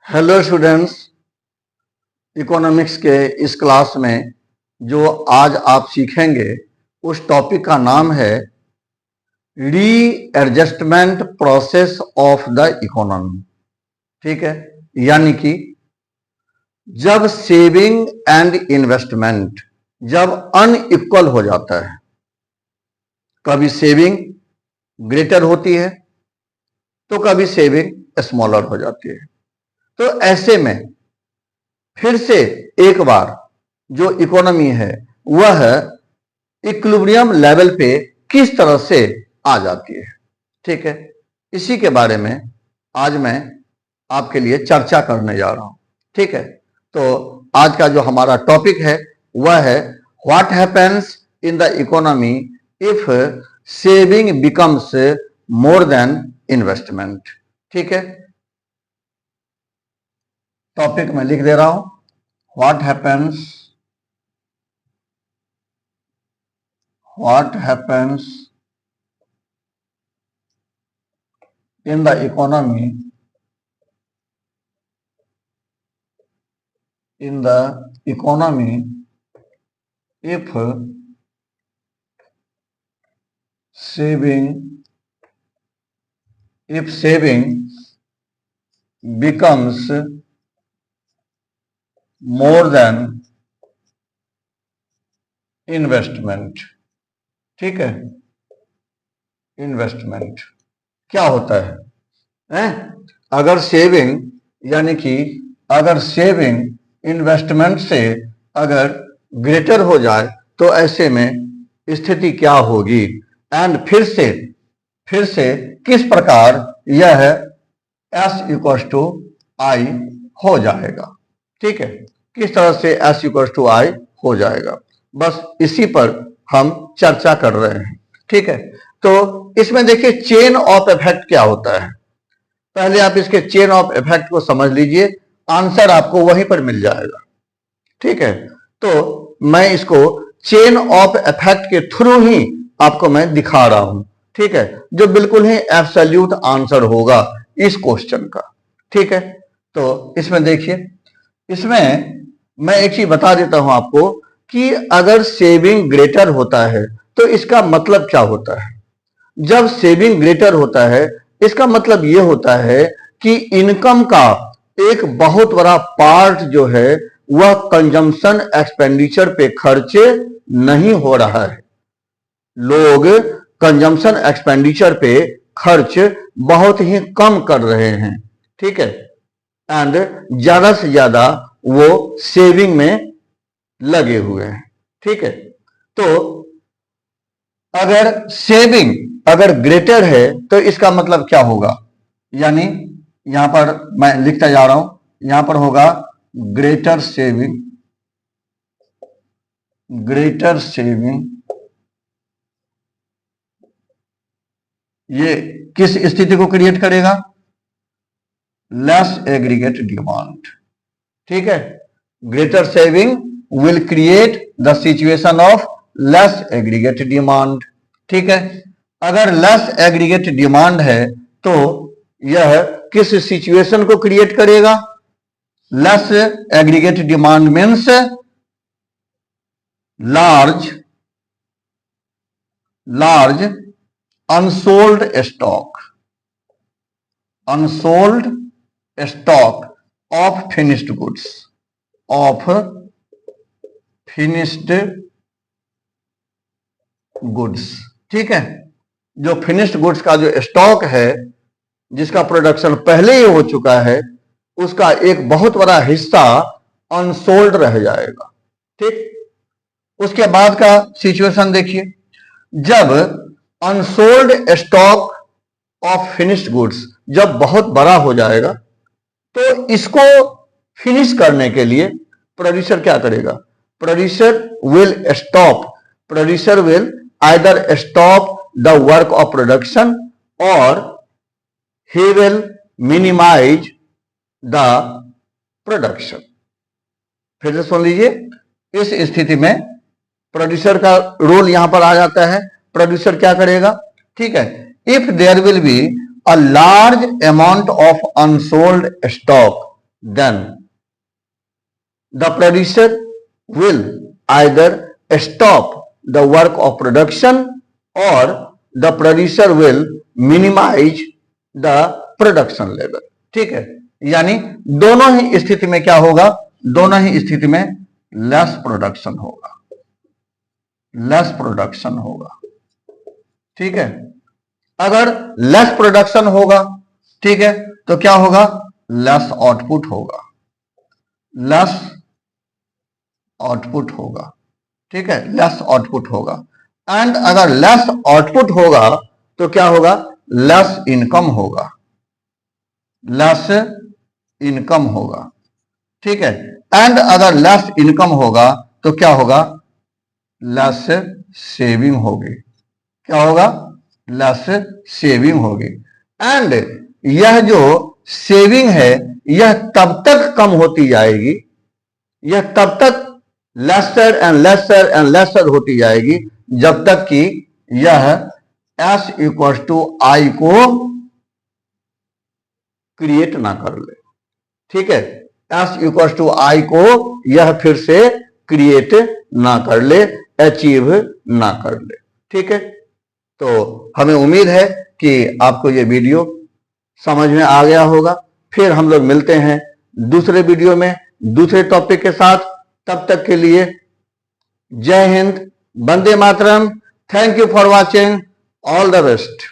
Hello students, economics के इस class में जो आज आप सीखेंगे उस टॉपिक का नाम है readjustment process of the economy. ठीक है, यानी कि जब सेविंग एंड इन्वेस्टमेंट जब अनइक्वल हो जाता है, कभी सेविंग ग्रेटर होती है तो कभी सेविंग स्मॉलर हो जाती है। तो ऐसे में फिर से एक बार जो इकोनॉमी है वह इक्विलिब्रियम लेवल पे किस तरह से आ जाती है। ठीक है, इसी के बारे में आज मैं आपके लिए चर्चा करने जा रहा हूं। ठीक है, तो आज का जो हमारा टॉपिक है वह है what happens in the economy if saving becomes more than investment. ठीक है, टॉपिक मैं लिख दे रहा हूं, what happens in the economy if saving becomes more than investment. ठीक है, इन्वेस्टमेंट क्या होता है? अगर सेविंग यानी कि अगर सेविंग इन्वेस्टमेंट से अगर ग्रेटर हो जाए तो ऐसे में स्थिति क्या होगी, एंड फिर से किस प्रकार यह S=I हो जाएगा। ठीक है, किस तरह से S=I हो जाएगा, बस इसी पर हम चर्चा कर रहे हैं। ठीक है, तो इसमें देखिए चेन ऑफ इफेक्ट क्या होता है। पहले आप इसके चेन ऑफ इफेक्ट को समझ लीजिए, आंसर आपको वहीं पर मिल जाएगा। ठीक है, तो मैं इसको चेन ऑफ इफेक्ट के थ्रू ही आपको मैं दिखा रहा हूं। ठीक है, जो बिल्कुल ही एब्सोल्यूट आंसर होगा इस क्वेश्चन का। ठीक है, तो इसमें देखिए, इसमें मैं एक चीज बता देता हूं आपको कि अगर सेविंग ग्रेटर होता है तो इसका मतलब क्या होता है। जब सेविंग ग्रेटर होता है इसका मतलब यह होता है कि इनकम का एक बहुत बड़ा पार्ट जो है वह कंजम्पशन एक्सपेंडिचर पे खर्च नहीं हो रहा है। लोग कंजम्पशन एक्सपेंडिचर पे खर्च बहुत ही कम कर रहे हैं। ठीक है, एंड ज्यादा से ज्यादा वो सेविंग में लगे हुए हैं। ठीक है, तो अगर सेविंग अगर ग्रेटर है तो इसका मतलब क्या होगा, यानी यहां पर मैं लिखता जा रहा हूं, यहां पर होगा ग्रेटर सेविंग ये किस स्थिति को क्रिएट करेगा, लेस एग्रीगेट डिमांड। ठीक है, greater saving will create the situation of less aggregate demand. ठीक है, अगर लेस एग्रीगेट डिमांड है तो यह किस सिचुएशन को क्रिएट करेगा, less aggregate demand means large unsold stock of finished goods. ठीक है, जो फिनिश्ड गुड्स का जो स्टॉक है जिसका प्रोडक्शन पहले ही हो चुका है उसका एक बहुत बड़ा हिस्सा अनसोल्ड रह जाएगा। ठीक, उसके बाद का सिचुएशन देखिए, जब unsold stock of finished goods जब बहुत बड़ा हो जाएगा तो इसको फिनिश करने के लिए प्रोड्यूसर क्या करेगा, producer will either stop the work of production और he will minimize the production। फिर से सुन लीजिए, इस स्थिति में प्रोड्यूसर का रोल यहां पर आ जाता है। प्रोड्यूसर क्या करेगा, ठीक है, if there will be a large amount of unsold stock then the producer will either stop the work of production or the producer will minimize the production level। ठीक है, यानी दोनों ही स्थिति में क्या होगा, दोनों ही स्थिति में लेस प्रोडक्शन होगा, लेस प्रोडक्शन होगा। ठीक है, अगर लेस प्रोडक्शन होगा, ठीक है, तो क्या होगा, लेस आउटपुट होगा, लेस आउटपुट होगा। ठीक है, लेस आउटपुट होगा। एंड अगर लेस आउटपुट होगा तो क्या होगा, लेस इनकम होगा, लेस इनकम होगा। ठीक है, एंड अगर लेस इनकम होगा तो क्या होगा, लेस सेविंग होगी। क्या होगा, लेस सेविंग होगी। एंड यह जो सेविंग है यह तब तक कम होती जाएगी, यह तब तक lesser and lesser and lesser होती जाएगी जब तक कि यह S इक्वल्स टू आई को क्रिएट ना कर ले। ठीक है, S इक्वल्स टू आई को यह फिर से क्रिएट ना कर ले, अचीव ना कर ले। ठीक है, तो हमें उम्मीद है कि आपको यह वीडियो समझ में आ गया होगा। फिर हम लोग मिलते हैं दूसरे वीडियो में दूसरे टॉपिक के साथ। तब तक के लिए जय हिंद, वंदे मातरम, thank you for watching, all the best.